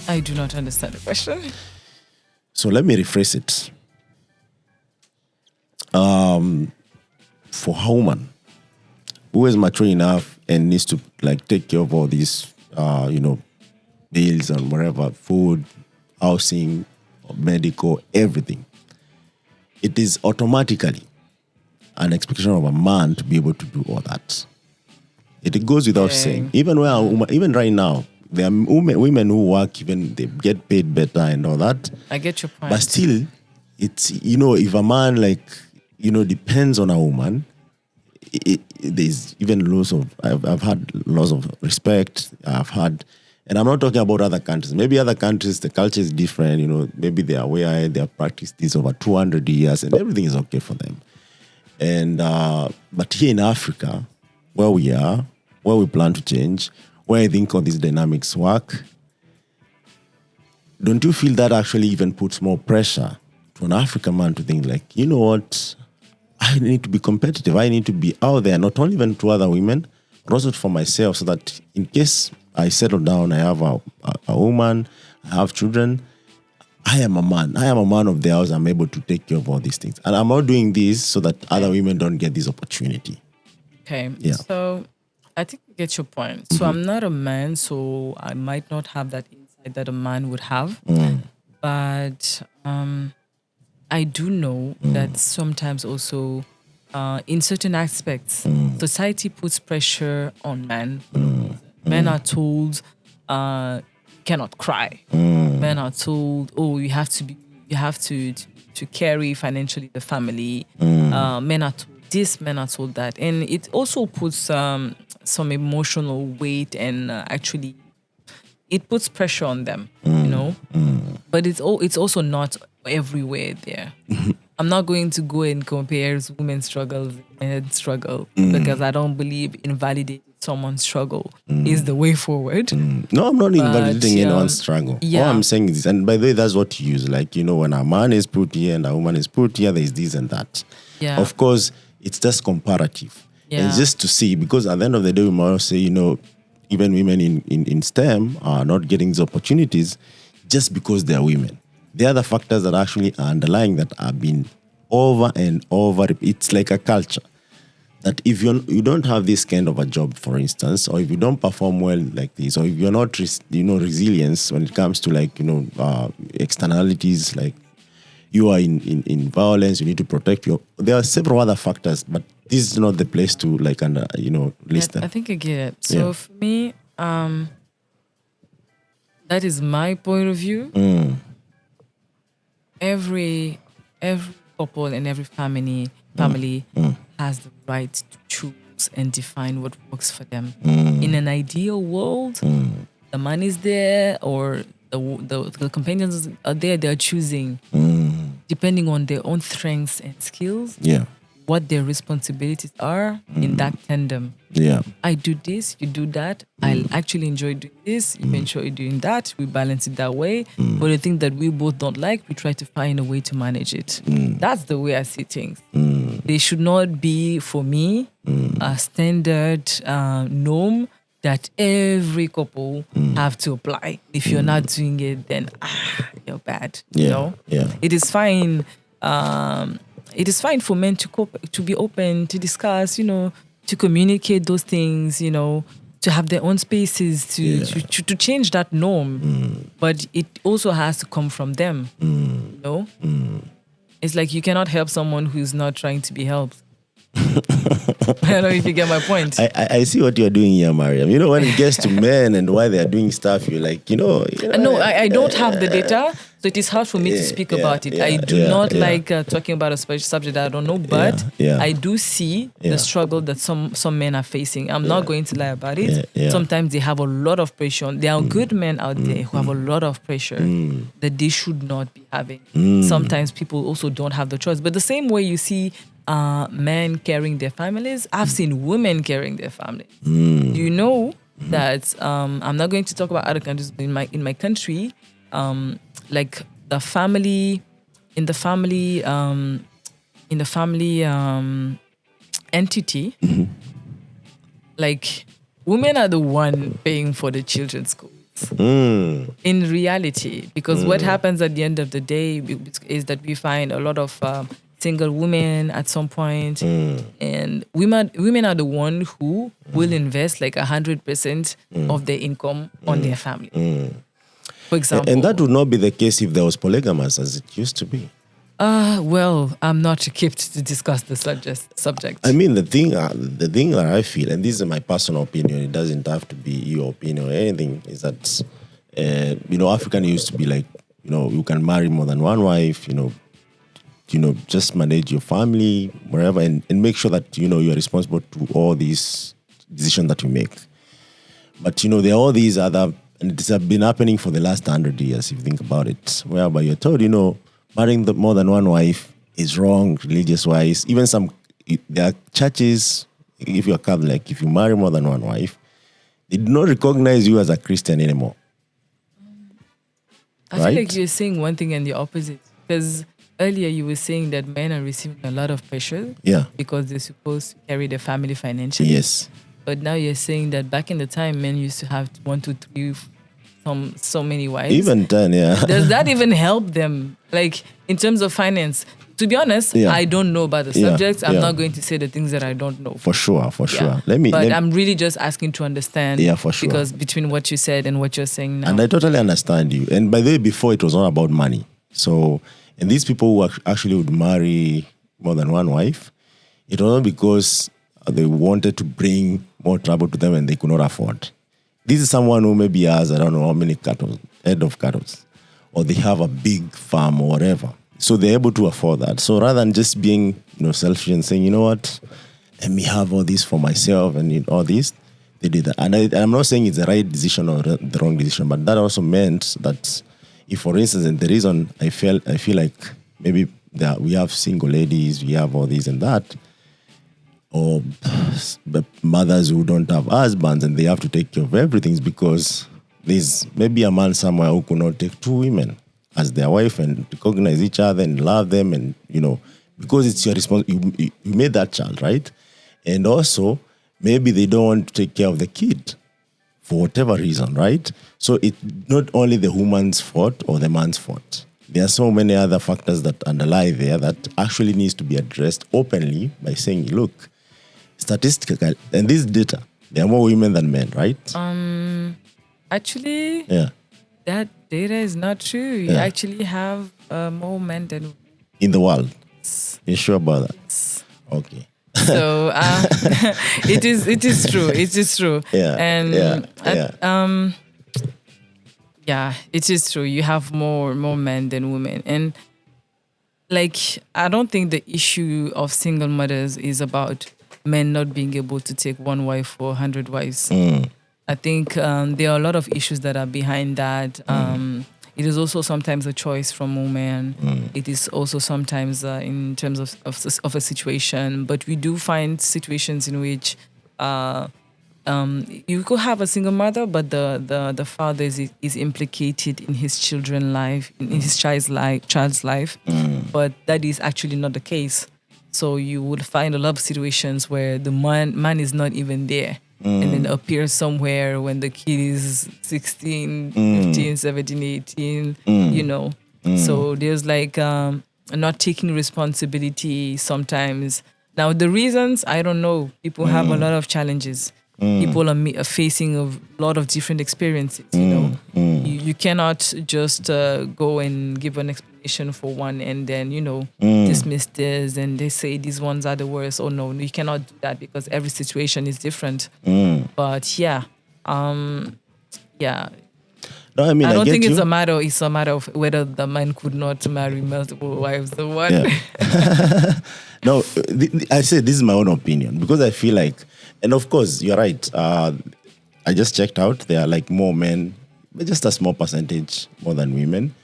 I do not understand the question. So let me rephrase it. For a woman who is mature enough and needs to like take care of all these, bills and whatever, food, housing, medical, everything, it is automatically an expectation of a man to be able to do all that. It goes without saying. Even where a woman, even right now, there are women who work, even they get paid better and all that. I get your point. But still, it's, if a man depends on a woman, there's even loss of, I've had loss of respect. And I'm not talking about other countries. Maybe other countries, the culture is different, maybe they are aware, they have practiced this over 200 years and everything is okay for them. And, but here in Africa, where we are, where we plan to change, where I think all these dynamics work, don't you feel that actually even puts more pressure to an African man to think like, you know what, I need to be competitive. I need to be out there, not only even to other women, but also for myself, so that in case I settle down, I have a woman, I have children, I am a man. I am a man of the house. I'm able to take care of all these things. And I'm not doing this so that other women don't get this opportunity. Okay. Yeah. So I think I get your point. So I'm not a man, so I might not have that insight that a man would have. But I do know that sometimes also in certain aspects, society puts pressure on men. Men are told cannot cry. Men are told, oh, you have to carry financially the family. Men are told this, men are told that, and it also puts some emotional weight, and actually it puts pressure on them, But it's also not everywhere there. I'm not going to go and compare women's struggles and men's struggle because I don't believe invalidating someone's struggle is the way forward. No, I'm not invalidating anyone's struggle. Yeah. All I'm saying is this, and by the way, that's what you use. Like, when a man is put here and a woman is put here, there's this and that. Yeah. Of course, it's just comparative. Yeah. It's just to see, because at the end of the day, we might say, even women in STEM are not getting these opportunities just because they are women. There are the factors that actually are underlying that have been over and over. It's like a culture that if you don't have this kind of a job, for instance, or if you don't perform well like this, or if you're not, resilience when it comes to externalities, like you are in violence, you need to protect there are several other factors, but this is not the place to list them. I think I get it. So for me, that is my point of view. Every couple and every family has the right to choose and define what works for them. In an ideal world, the man is there, or the companions are there. They are choosing depending on their own strengths and skills. Yeah. What their responsibilities are in that tandem. Yeah. I do this, you do that. I actually enjoy doing this, you enjoy doing that. We balance it that way. But the thing that we both don't like, we try to find a way to manage it. That's the way I see things. They should not be, for me, a standard norm that every couple have to apply. If you're not doing it, then you're bad. Yeah. It is fine. It is fine for men to be open, to discuss, to communicate those things, to have their own spaces, to change that norm. But it also has to come from them, It's like you cannot help someone who's not trying to be helped. I don't know if you get my point. I see what you're doing here, Mariam. When it gets to men and why they're doing stuff, you're like, No, I don't have the data, so it is hard for me to speak about it. I do not like talking about a special subject that I don't know, but I do see the struggle that some men are facing. I'm not going to lie about it. Sometimes they have a lot of pressure. There are good men out there who have a lot of pressure that they should not be having. Sometimes people also don't have the choice. But the same way you see men carrying their families, I've seen women carrying their families. You know that I'm not going to talk about other countries, but in my country, like the family entity, like women are the one paying for the children's school. in reality. Because what happens at the end of the day is that we find a lot of single women at some point, and women are the one who will invest like 100% of their income on their family. For example. And that would not be the case if there was polygamous as it used to be. Well, I'm not equipped to discuss the subject. I mean, the thing that I feel, and this is my personal opinion, it doesn't have to be your opinion or anything, is that, African used to be like, you can marry more than one wife, just manage your family, wherever, and make sure that, you're responsible to all these decisions that you make. But, there are all these other, and it's been happening for the last 100 years, if you think about it, whereby you're told, marrying more than one wife is wrong, religious-wise. Even there are churches, if you're Catholic, if you marry more than one wife, they do not recognize you as a Christian anymore. I feel like you're saying one thing and the opposite. Because earlier you were saying that men are receiving a lot of pressure because they're supposed to carry their family financially. Yes. But now you're saying that back in the time, men used to have 1, 2, 3, so many wives. Even 10, yeah. Does that even help them? Like, in terms of finance? To be honest, I don't know about the subjects. I'm not going to say the things that I don't know. For sure. I'm really just asking to understand. Yeah, for sure. Because between what you said and what you're saying now. And I totally understand you. And by the way, before it was not about money. So, and these people who actually would marry more than one wife, it was not because they wanted to bring more trouble to them and they could not afford. This is someone who maybe has, I don't know how many head of cattle, or they have a big farm or whatever. So they're able to afford that. So rather than just being, selfish and saying, you know what, let me have all this for myself and all this, they did that. And I'm not saying it's the right decision or the wrong decision, but that also meant that if, for instance, and the reason I feel like maybe that we have single ladies, we have all this and that, or mothers who don't have husbands and they have to take care of everything, is because there's maybe a man somewhere who could not take 2 women as their wife and recognize each other and love them, and because it's your responsibility. You made that child, right? And also maybe they don't want to take care of the kid for whatever reason, right? So it's not only the woman's fault or the man's fault. There are so many other factors that underlie there that actually needs to be addressed openly by saying, look, statistically, and this data, there are more women than men, right? Actually, that data is not true. You actually have more men than women. In the world? You sure about that? Okay. So it is true. It is true. It is true. You have more men than women. And I don't think the issue of single mothers is about men not being able to take one wife for 100 wives. I think there are a lot of issues that are behind that. It is also sometimes a choice from women. It is also sometimes in terms of a situation. But we do find situations in which you could have a single mother, but the father is implicated in his children's life, in his child's life. But that is actually not the case. So you would find a lot of situations where the man is not even there. And then appears somewhere when the kid is 16, 15, 17, 18, So there's not taking responsibility sometimes. Now, the reasons, I don't know. People have a lot of challenges. People are facing a lot of different experiences, You cannot just go and give an explanation for one and then, dismiss this and they say these ones are the worst. Oh, no, you cannot do that because every situation is different. But No, I don't think it's a matter of whether the man could not marry multiple wives or what. No, I say this is my own opinion because I feel like, and of course, you're right. I just checked out. There are more men, but just a small percentage more than women.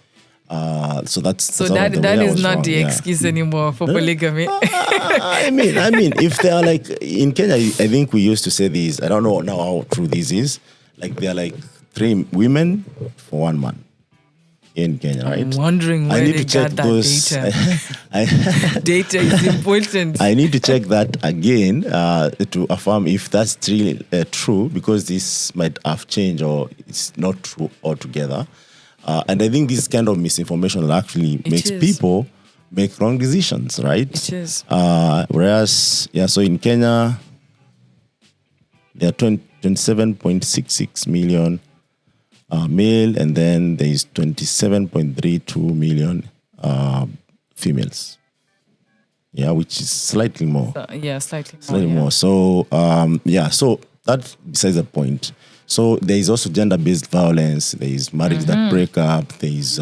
So that is not the excuse anymore for polygamy. I mean, if they are in Kenya, I think we used to say this. I don't know now how true this is. They are 3 women for 1 man. in Kenya, right? I'm wondering I where need they to check got that those. data. Data is important. I need to check that again to affirm if that's really true, because this might have changed or it's not true altogether. And I think this kind of misinformation actually makes is. people make wrong decisions, right? It is. Whereas, so in Kenya, there are 27.66 million male, and then there is 27.32 million females. Yeah, which is slightly more. Slightly more. So, so that's besides the point. So there is also gender-based violence. There is marriage that break up. There is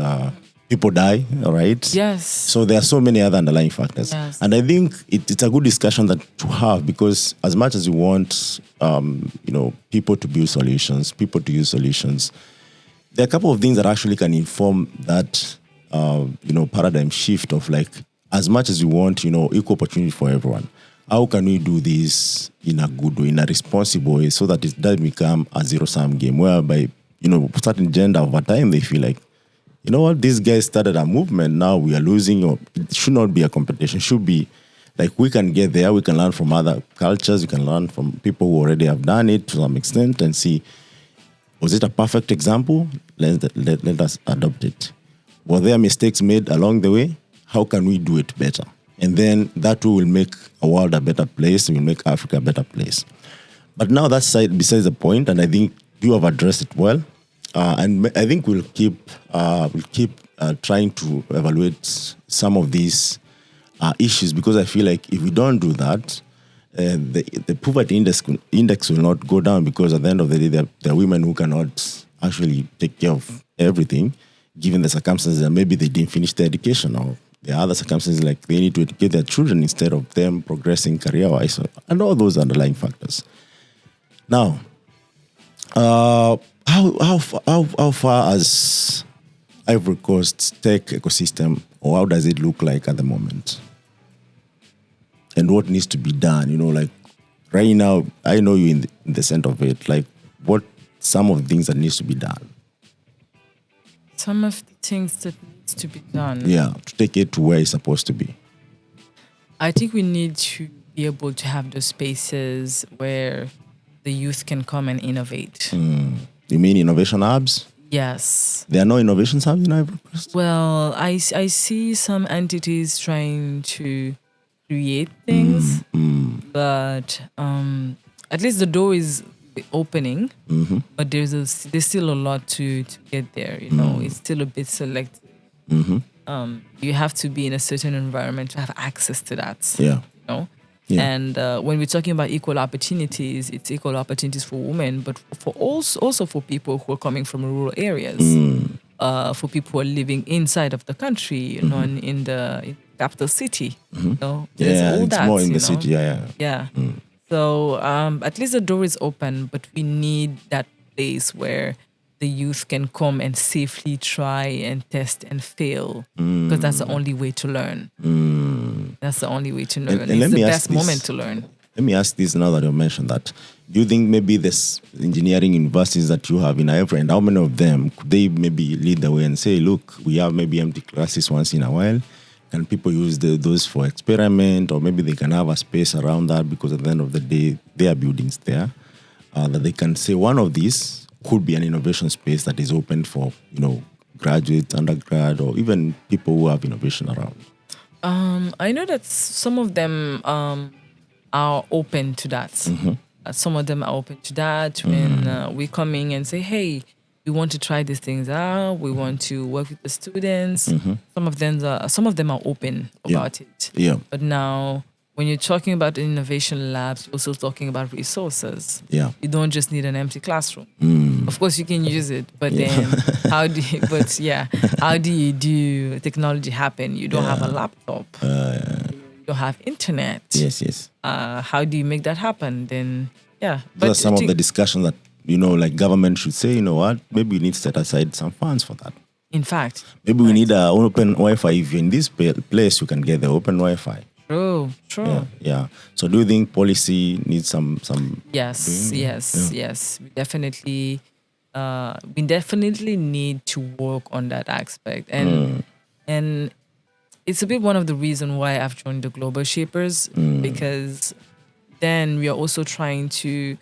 people die, all right? Yes. So there are so many other underlying factors. Yes. And I think it's a good discussion to have, because as much as you want, people to build solutions, people to use solutions, there are a couple of things that actually can inform that, paradigm shift of like, as much as you want, equal opportunity for everyone, how can we do this in a good way, in a responsible way, so that it doesn't become a zero-sum game whereby, certain gender over time, they feel like, you know what, these guys started a movement, now we are losing, or it should not be a competition. It should be like, we can get there, we can learn from other cultures, we can learn from people who already have done it to some extent and see, was it a perfect example? Let us adopt it. Were there mistakes made along the way? How can we do it better? And then that will make a world a better place, will make Africa a better place. But now that's besides the point, and I think you have addressed it well. And I think we'll keep trying to evaluate some of these issues, because I feel like if we don't do that, the poverty index will not go down, because at the end of the day, there are women who cannot actually take care of everything, given the circumstances that maybe they didn't finish their education, or there are other circumstances like they need to educate their children instead of them progressing career-wise, and all those underlying factors. Now, how far has Ivory Coast's tech ecosystem, or how does it look like at the moment? And what needs to be done? Like right now, I know you in the center of it. Like, what some of the things that needs to be done? Some of the things that needs to be done. Yeah, to take it to where it's supposed to be. I think we need to be able to have those spaces where the youth can come and innovate. You mean innovation hubs? Yes. There are no innovation hubs in Ivory Coast? Well, I see some entities trying to create things, but at least the door is opening. But there's still a lot to get there. It's still a bit selective. You have to be in a certain environment to have access to that. Yeah. Yeah. And when we're talking about equal opportunities, it's equal opportunities for women, but for also for people who are coming from rural areas, for people who are living inside of the country, in the capital city. There's all it's that, more in the city. Yeah. So at least the door is open, but we need that place where the youth can come and safely try and test and fail, because that's the only way to learn. That's the only way to learn. And it's the best moment to learn. Let me ask this now that you mentioned that. Do you think maybe this engineering universities that you have in Ivory, and how many of them could they maybe lead the way and say, look, we have maybe empty classes once in a while. Can people use those for experiment, or maybe they can have a space around that, because at the end of the day, there are buildings there, that they can say one of these could be an innovation space that is open for, graduates, undergrad, or even people who have innovation around. I know that some of them are open to that. Some of them are open to that when we come in and say, hey, we want to try these things out. We want to work with the students. Some of them are open about it. Yeah. But now, when you're talking about innovation labs, you're also talking about resources. Yeah. You don't just need an empty classroom. Of course, you can use it, but then how do you do technology happen? You don't have a laptop. You don't have internet. Yes. How do you make that happen? Then, yeah. Those are some of the discussions that, like government should say, you know what, maybe we need to set aside some funds for that. In fact. Maybe we need an open Wi-Fi. If you're in this place, you can get the open Wi-Fi. True. Yeah. So do you think policy needs some Yes. We definitely we definitely need to work on that aspect, and it's a bit one of the reasons why I've joined the Global Shapers, because then we are also trying to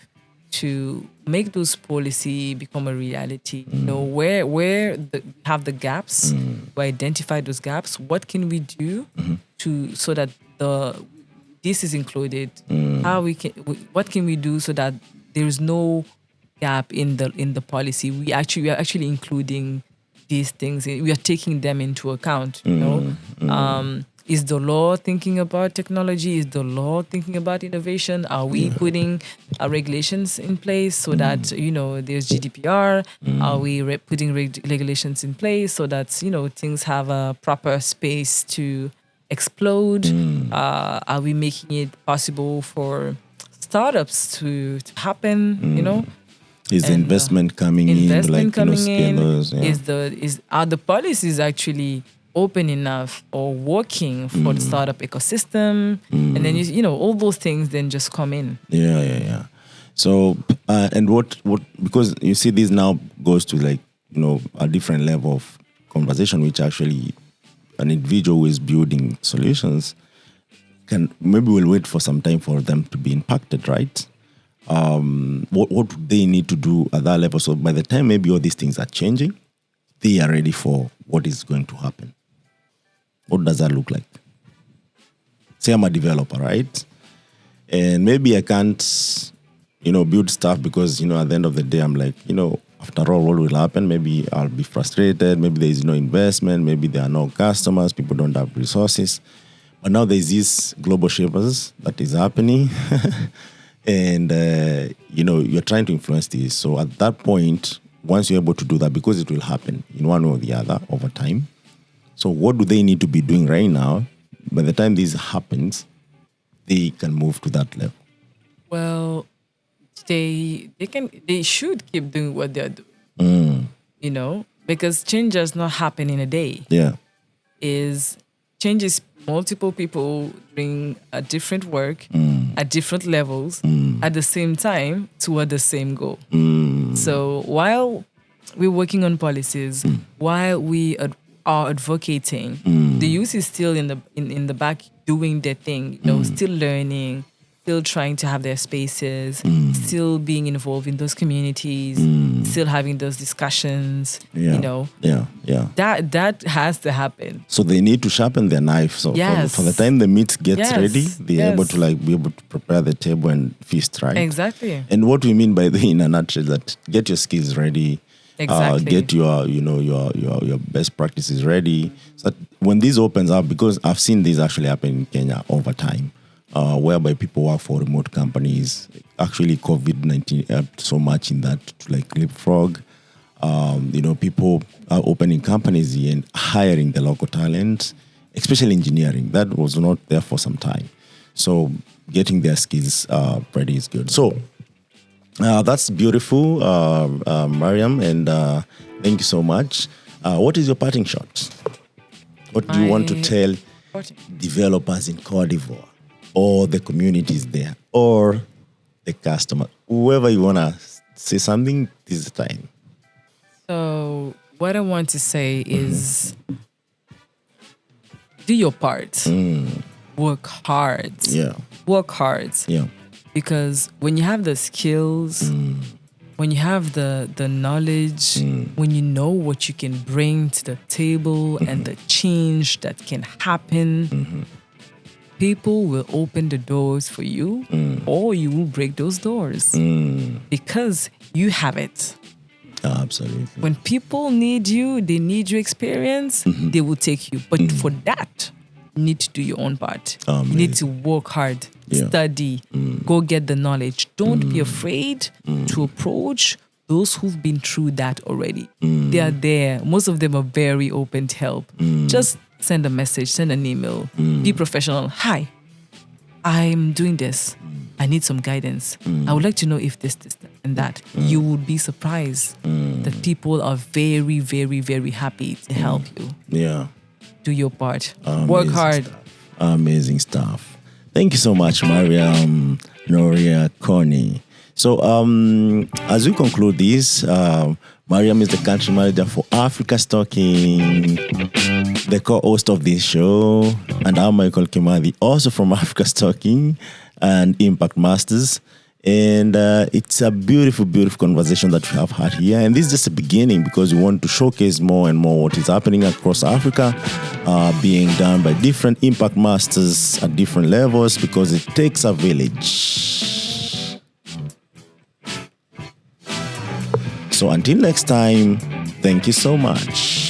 make those policy become a reality. You know, where have the gaps, to identify those gaps. What can we do to so that this is included? How what can we do so that there is no gap in the policy? We are actually including these things. We are taking them into account. You know, is the law thinking about technology? Is the law thinking about innovation? Are we putting regulations in place so that, you know, there's GDPR? Are we putting regulations in place so that, you know, things have a proper space to explode? Are we making it possible for startups to happen? You know, is the investment coming in, like, you know, scalers? Are the policies actually open enough or working for the startup ecosystem? And then you know, all those things then just come in. Yeah. So and what because you see, this now goes to, like, you know, a different level of conversation, which actually an individual who is building solutions can, maybe we'll wait for some time for them to be impacted, right? What do they need to do at that level? So by the time maybe all these things are changing, they are ready for what is going to happen. What does that look like? Say I'm a developer, right? And maybe I can't, you know, build stuff because, you know, at the end of the day, I'm like, you know, after all, what will happen? Maybe I'll be frustrated. Maybe there is no investment. Maybe there are no customers. People don't have resources. But now there's this global shapers that is happening. And, you know, you're trying to influence this. So at that point, once you're able to do that, because it will happen in one way or the other over time. So what do they need to be doing right now? By the time this happens, they can move to that level. Well, they should keep doing what they're doing. You know, because change does not happen in a day. Yeah. Change is multiple people doing a different work at different levels at the same time toward the same goal. So while we're working on policies, while we are advocating, the youth is still in the back doing their thing, you know, still learning, still trying to have their spaces, still being involved in those communities, still having those discussions, you know. Yeah. That has to happen. So they need to sharpen their knife. So for the time the meat gets ready, they're able to, like, be able to prepare the table and feast, right? Exactly. And what we mean by in a nutshell, that get your skills ready. Exactly. Get your, you know, your best practices ready. So that when this opens up, because I've seen this actually happen in Kenya over time, whereby people work for remote companies. Actually, COVID-19 helped so much in that to, like, leapfrog. You know, people are opening companies and hiring the local talent, especially engineering. That was not there for some time. So getting their skills ready is good. So that's beautiful, Mariam, and thank you so much. What is your parting shot? What do you want to tell developers in Cote d'Ivoire, or the communities there, or the customer, whoever you want to say something? This is the time. So what I want to say is, do your part. Work hard. Yeah. Work hard. Yeah. Because when you have the skills, when you have the knowledge, when you know what you can bring to the table and the change that can happen, people will open the doors for you, or you will break those doors because you have it. Absolutely. When people need you, they need your experience, they will take you. But for that, you need to do your own part. You need to work hard, study, go get the knowledge. Don't be afraid to approach those who've been through that already. They are there. Most of them are very open to help. Just send a message, send an email, be professional. Hi, I'm doing this. I need some guidance. I would like to know if this and that. You would be surprised that people are very, very, very happy to help you. Yeah. Do your part. Work hard. Amazing stuff. Thank you so much, Mariam Nourya Koné. So, as we conclude this, Mariam is the country manager for Africa's Talking, the co-host of this show, and I'm Michael Kimadi, also from Africa's Talking and Impact Masters. And it's a beautiful, beautiful conversation that we have had here. And this is just a beginning because we want to showcase more and more what is happening across Africa, being done by different impact masters at different levels, because it takes a village. So until next time, thank you so much.